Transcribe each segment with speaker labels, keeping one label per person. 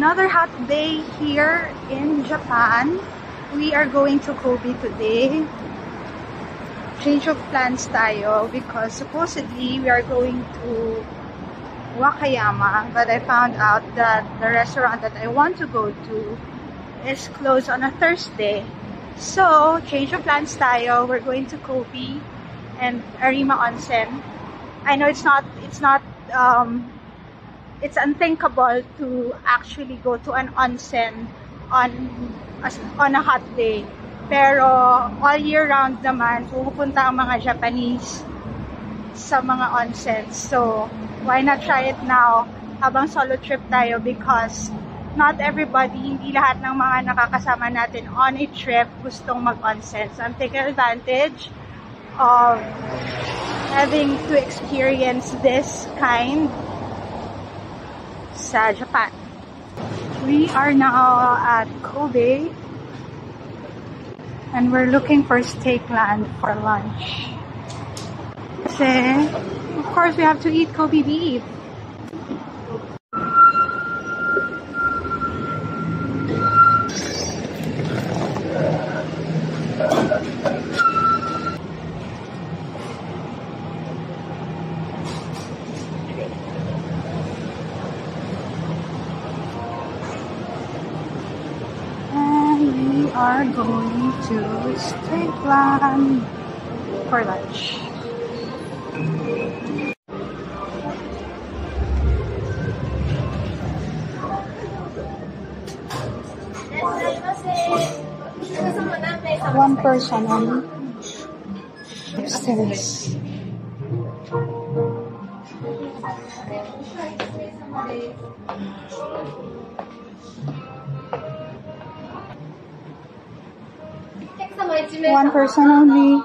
Speaker 1: another hot day here in Japan. We are going to Kobe today. Change of plans tayo because supposedly we are going to Wakayama, but I found out that the restaurant that I want to go to is closed on a Thursday. So, change of plans tayo. We're going to Kobe and Arima Onsen. I know it's unthinkable to actually go to an onsen on a hot day. Pero all year round naman, pupunta ang mga Japanese sa mga onsens. So, why not try it now habang solo trip tayo, because not everybody, hindi lahat ng mga nakakasama natin on a trip gustong mag-onsen. So, I'm taking advantage of having to experience this kind sa Japan. We are now at Kobe and we're looking for Steakland for lunch. Kasi, of course, we have to eat Kobe beef. Are going to Steakland for lunch. One person only. Upstairs. One person only.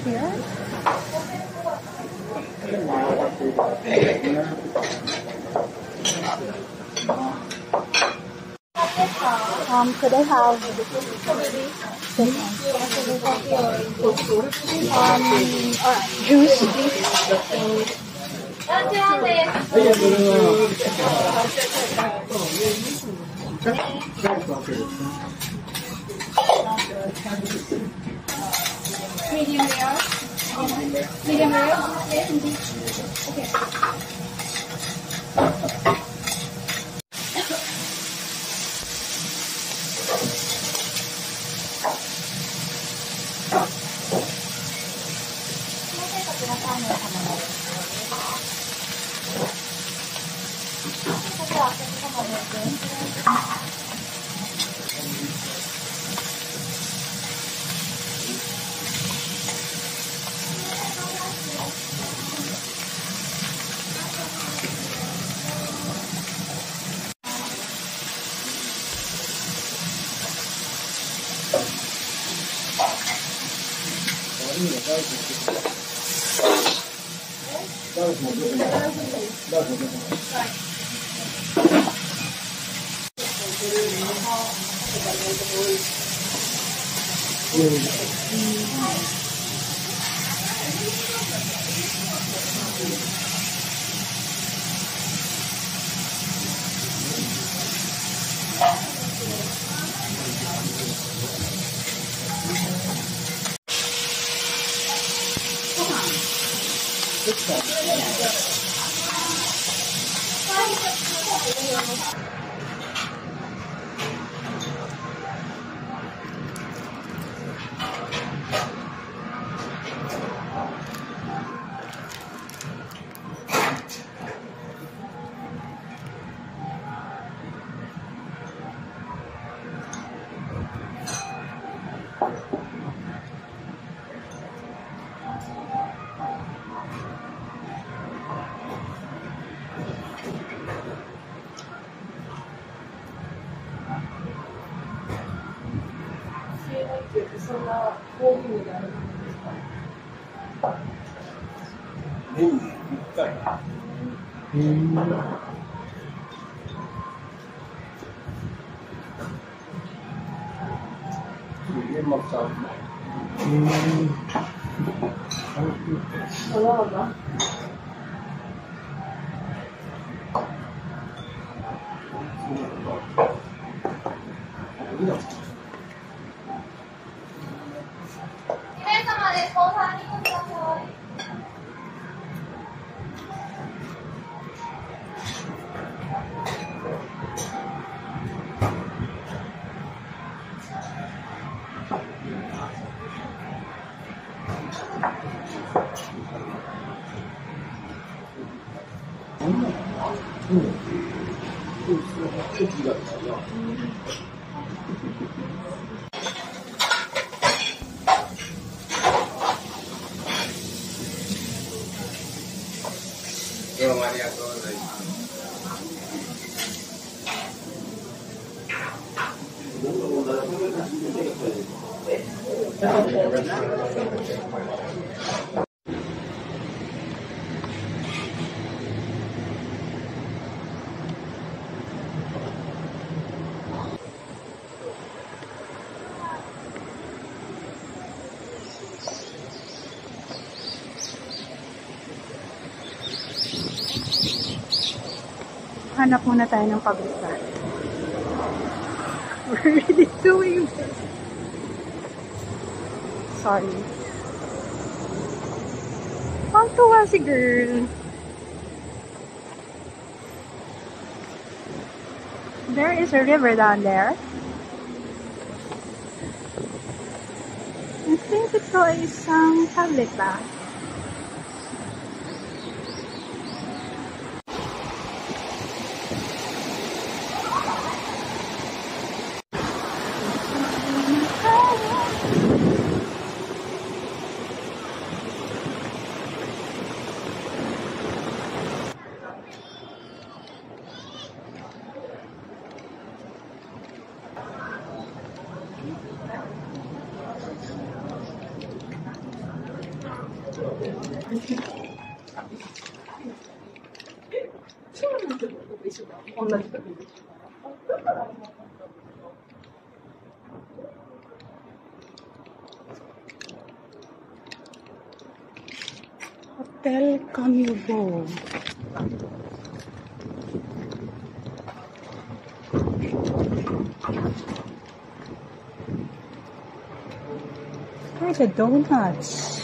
Speaker 1: Here? Could I have juice, please? Medium rare. Medium rare. Okay.
Speaker 2: Wala ba?
Speaker 1: Hanap muna tayo ng pagutan. We're really doing this. Sorry. Ang tuwa si girl. There is a river down there. I think ito ay isang public ba? Hotel Camubo. Where's the donuts?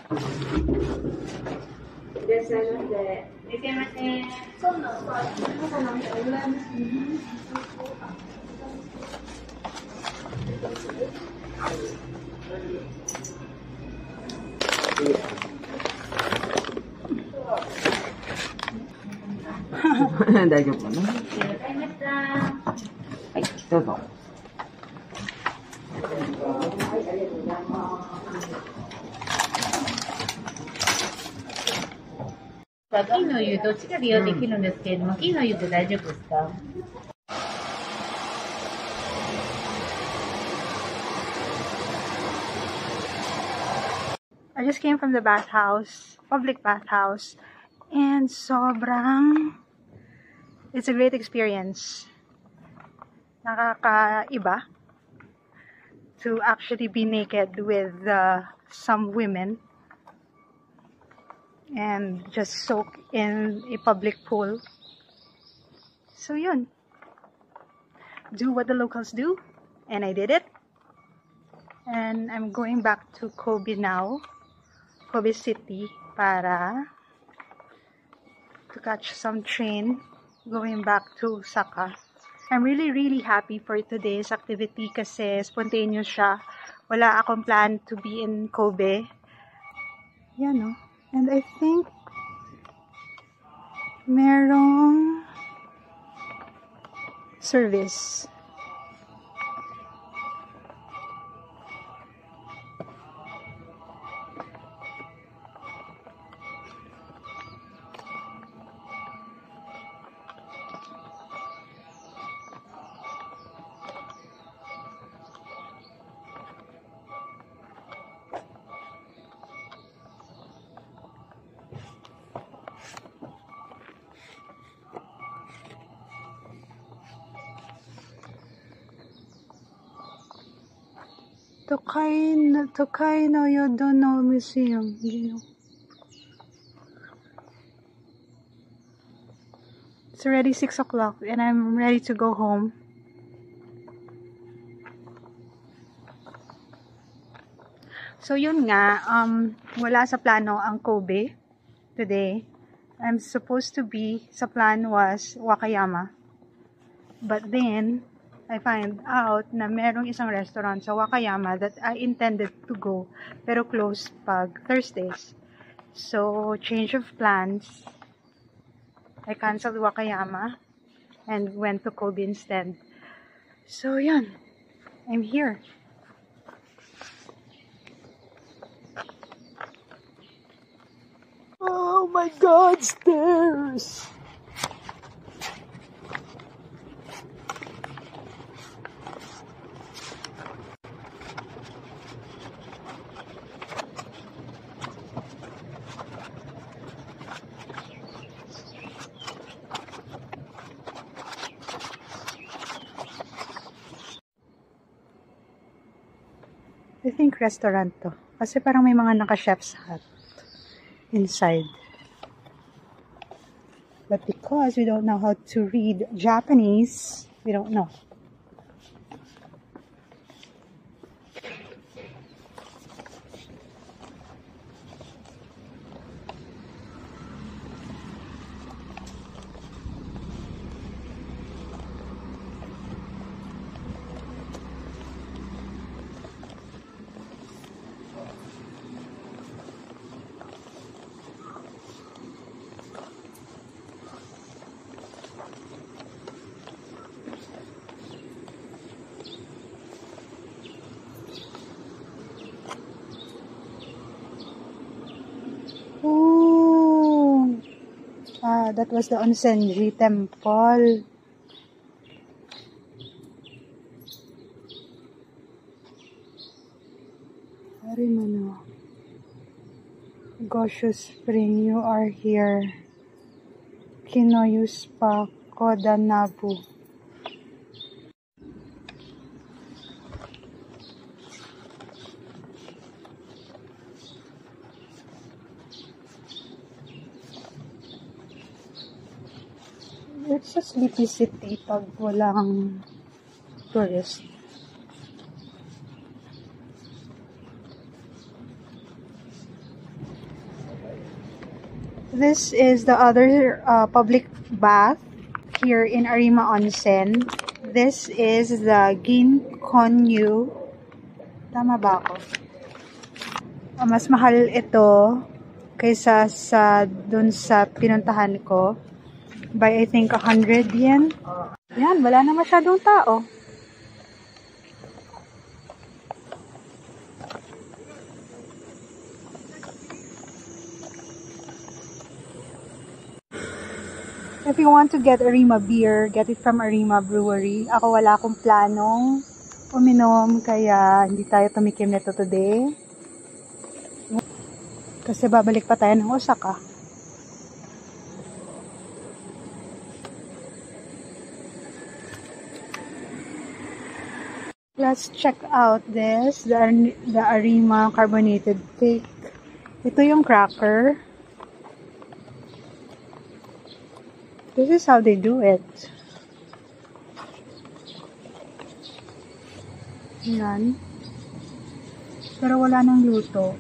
Speaker 2: 大丈夫かな。はい、どうぞ。
Speaker 3: 金の湯どっちか利用できるんですけれども、金の湯で大丈夫ですか？
Speaker 1: I just came from the bathhouse, public bathhouse, and it's a great experience. Nakakaiba to actually be naked with some women and just soak in a public pool. So yun, do what the locals do, and I did it. And I'm going back to Kobe now, Kobe City, to catch some train going back to Osaka. I'm really happy for today's activity kasi spontaneous siya. Wala akong plan to be in Kobe. Yan, no? And I think merong service. Tokai no Yodono Museum. It's already 6 o'clock and I'm ready to go home. So yun nga, wala sa plano ang Kobe today. I'm supposed to be, sa plan was Wakayama. But then, I find out na merong isang restaurant sa Wakayama that I intended to go, pero closed pag Thursdays. So, change of plans. I canceled Wakayama and went to Kobe instead. So, yun. I'm here. Oh my God, stairs! I think restaurant to. Kasi parang may mga naka-chef's hat inside. But because we don't know how to read Japanese, we don't know. That was the Onsenji temple. Harimano. Gosho Spring, you are here. Kinoyuspa Kodanabu. It's a sleepy city pag walang tourist. This is the other public bath here in Arima Onsen. This is the Ginkonyu. Tama ba ako? Mas mahal ito kaysa dun sa pinuntahan ko. By I think 100 yen. Yan, wala na masyadong tao. If you want to get Arima beer, get it from Arima Brewery. Ako wala akong planong uminom, kaya hindi tayo tumikim nito today. Kasi babalik pa tayo ng Osaka. Let's check out this, the Arima carbonated cake. Ito yung cracker. This is how they do it. Yan. Pero wala nang luto.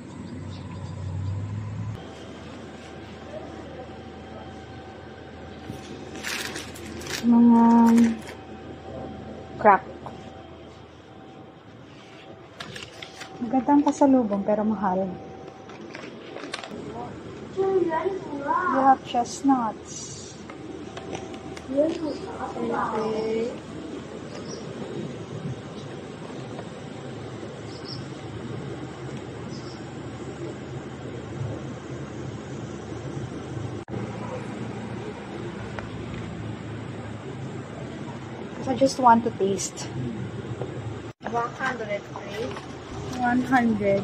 Speaker 1: Mga crack. Magandang pasalubong pero mahal. They have chestnuts. Okay. I just want to taste.
Speaker 3: 100,
Speaker 1: 100.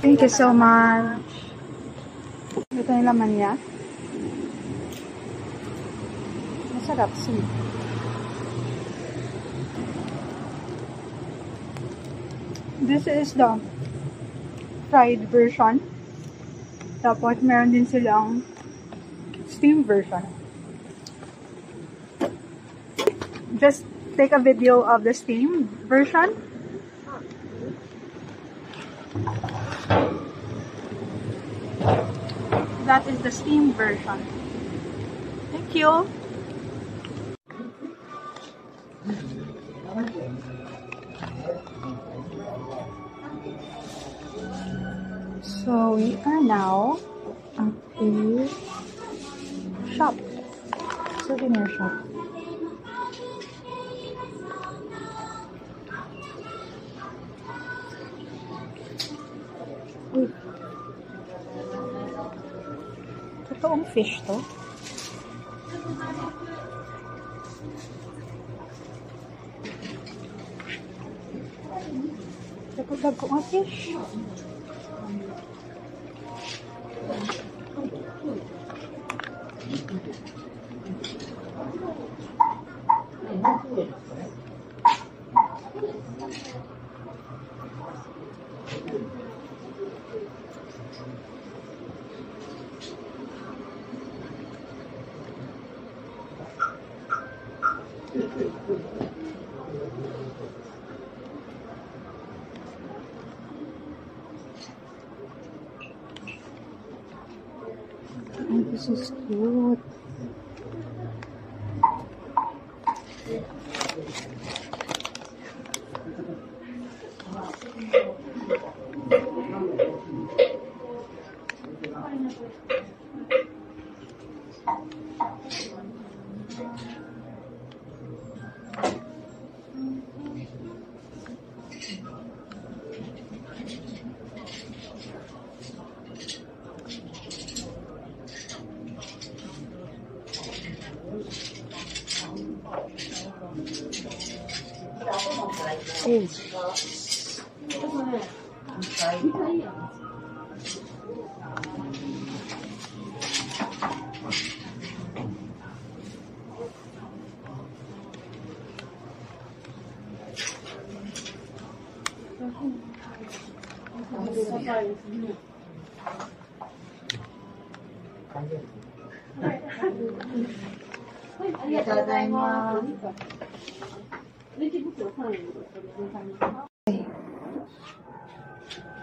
Speaker 1: Thank you so much. Ito yung laman niya. Masarap, sweet. This is the fried version. Tapos meron din silang steam version. Just take a video of the steam version. That is the steam version. Thank you. So we are now at the shop, souvenir shop. Uy. Totoong fish to. Dapat ko ang fish. Oh, this is cute.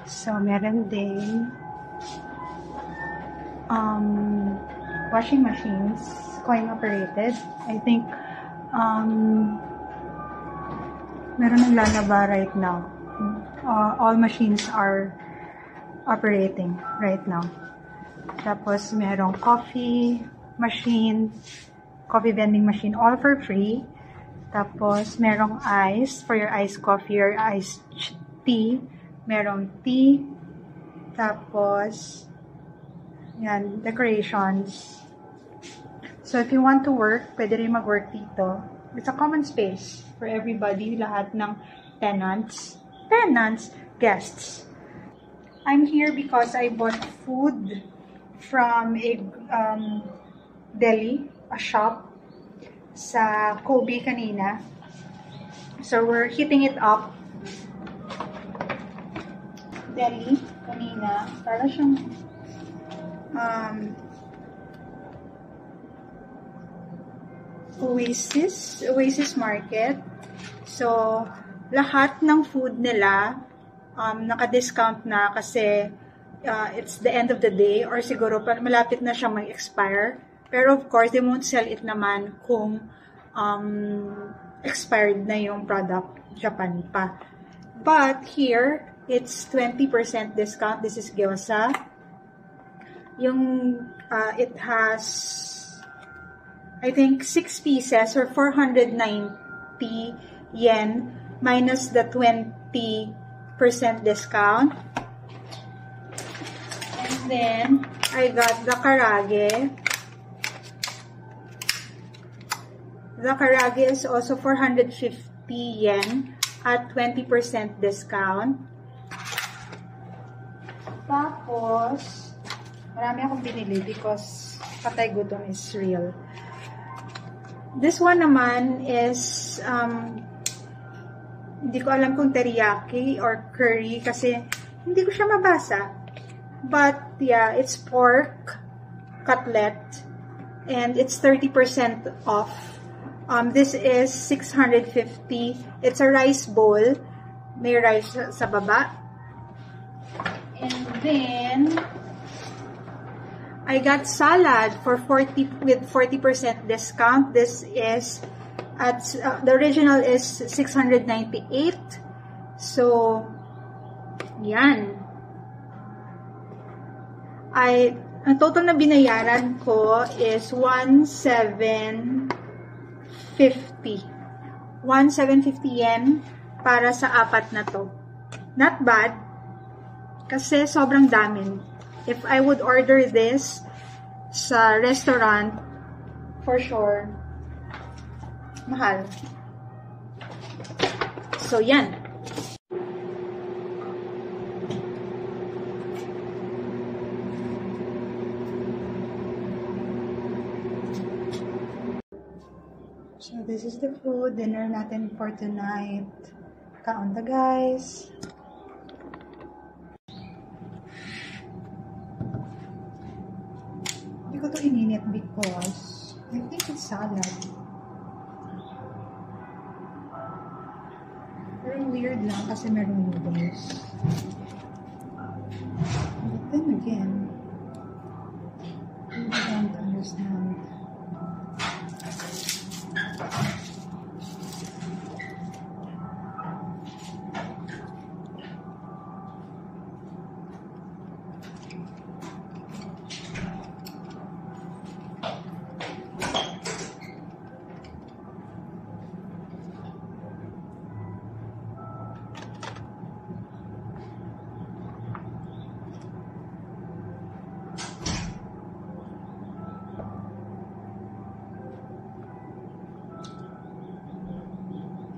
Speaker 1: So, meron din washing machines, coin operated. I think meron ng lalaba right now. All machines are operating right now. Tapos merong coffee machine, coffee vending machine, all for free. Tapos merong ice for your iced coffee or iced tea. Merong tea. Tapos yan, decorations. So if you want to work, pwede rin mag-work dito. It's a common space for everybody, lahat ng tenants, guests. I'm here because I bought food from a deli, a shop sa Kobe kanina. So we're heating it up. Deli kanina, para siyang Oasis Market. So lahat ng food nila naka-discount na kasi it's the end of the day or siguro malapit na siya mag-expire. Pero of course, they won't sell it naman kung expired na yung product, Japan pa. But here, it's 20% discount. This is gyoza. It has, I think, 6 pieces or 490 yen minus the 20% discount. And then, I got the karage. The karage is also 450 yen at 20% discount. Tapos, marami akong binili because patay gutom is real. This one naman is, hindi ko alam kung teriyaki or curry kasi hindi ko siya mabasa. But yeah, it's pork cutlet and it's 30% off. This is 650. It's a rice bowl. May rice sa baba. And then I got salad for 40% discount. This is at the original is 698. So yan. Ang total na binayaran ko is 1,750. 1,750 yen para sa apat na to. Not bad. Kasi sobrang dami. If I would order this sa restaurant, for sure, mahal. So, yan. So, this is the food, dinner natin for tonight. Kaunta, guys. Hindi ko to ininit because I think it's salad. Pero weird lang kasi merong noodles. But then again, I don't understand.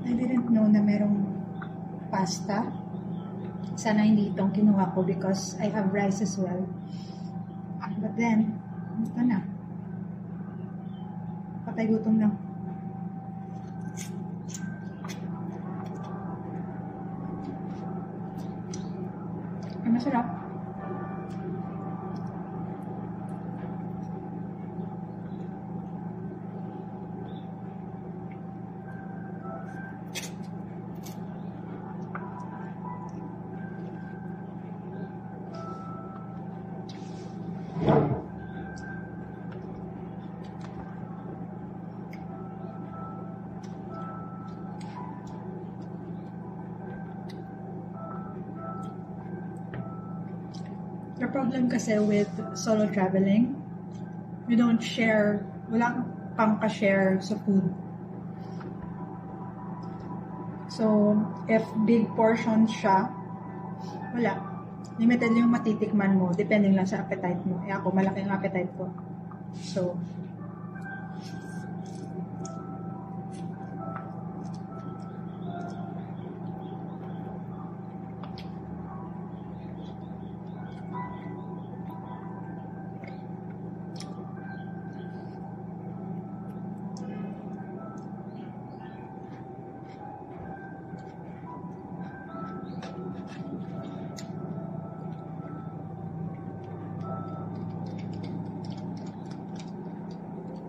Speaker 1: I didn't know na merong pasta. Sana hindi itong kinuha ko because I have rice as well. But then, ito na. Patay gutom lang. Ay, masarap.
Speaker 4: The problem kasi with solo traveling, you don't share, wala pang ka-share sa food. So, if big portions siya, wala. Limited lang yung matitikman mo, depending lang sa appetite mo. Eh ako, malaki ang appetite ko. So,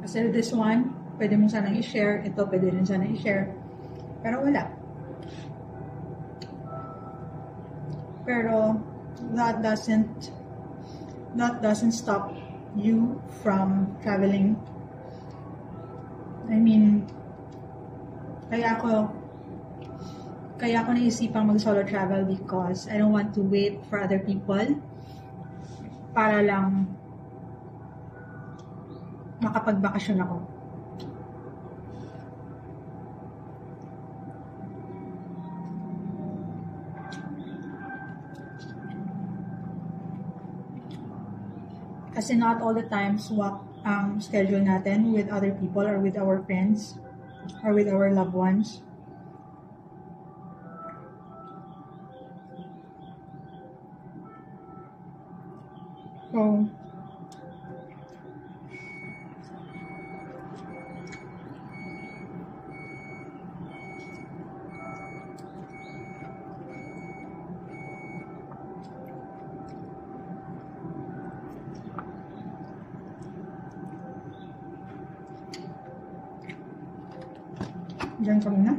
Speaker 4: kasi this one, pwede mo sanang i-share. Ito, pwede rin sanang i-share. Pero wala. Pero, that doesn't stop you from traveling. I mean, kaya ako naisipang mag-solo travel because I don't want to wait for other people para lang makapagbakasyon ako. Kasi not all the times swak ang schedule natin with other people or with our friends or with our loved ones. So, diyan ka muna.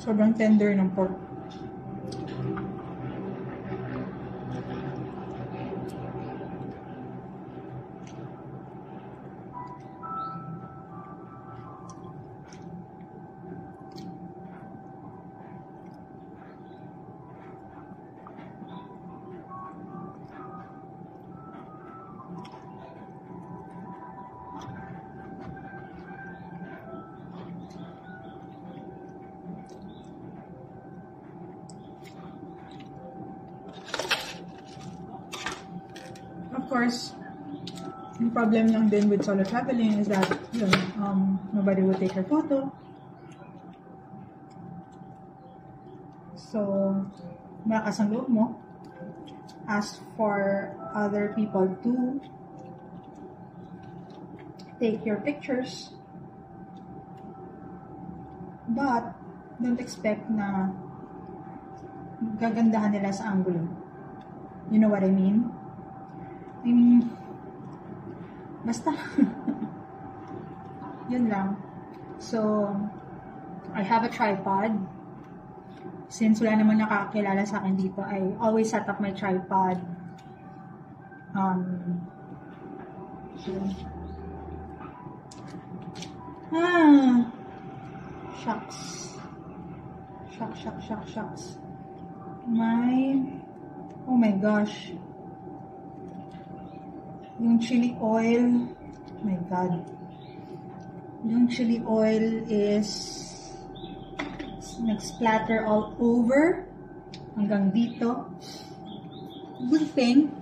Speaker 4: Sobrang tender ng pork. Of course, yung problem lang din with solo traveling is that nobody will take your photo. So, malakas ang loob mo. Ask for other people to take your pictures. But, don't expect na gagandahan nila sa angulo. You know what I mean? Basta. Yun lang. So, I have a tripod. Since wala naman nakakilala sa akin dito, I always set up my tripod. Shucks. Shucks. Oh my gosh. Yung chili oil, oh my god. Yung chili oil is nag-splatter all over hanggang dito. Good thing,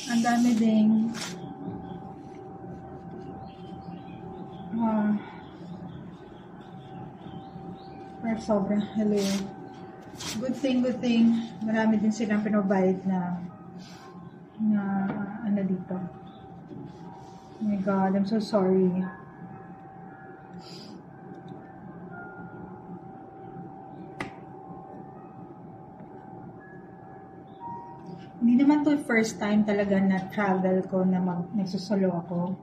Speaker 4: ang dami ding pero sobra, hello. Good thing, marami din silang pinobide na ano dito. Oh my god, I'm so sorry. Hindi naman to first time talaga na travel ko na nagsusolo ako.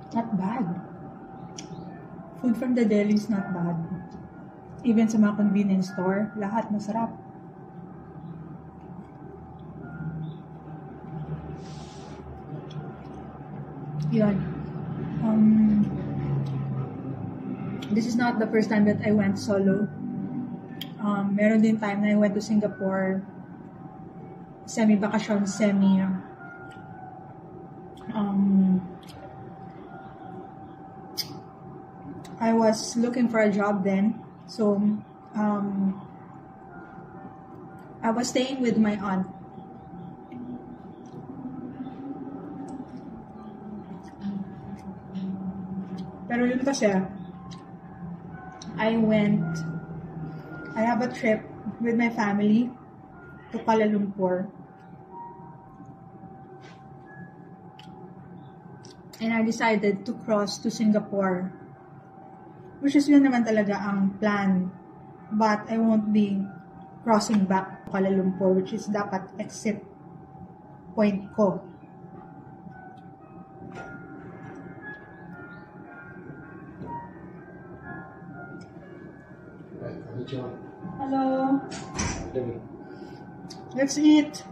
Speaker 4: Not bad. Food from the Delhi is not bad. Even sa mga convenience store, lahat masarap. Yun. This is not the first time that I went solo. Meron din time na I went to Singapore, semi-bakasyon, I was looking for a job then, so I was staying with my aunt. Pero yun kasi, I have a trip with my family to Kuala Lumpur. And I decided to cross to Singapore. Which is yun naman talaga ang plan. But I won't be crossing back to Kuala Lumpur, which is dapat exit point ko. Hello. Let's eat.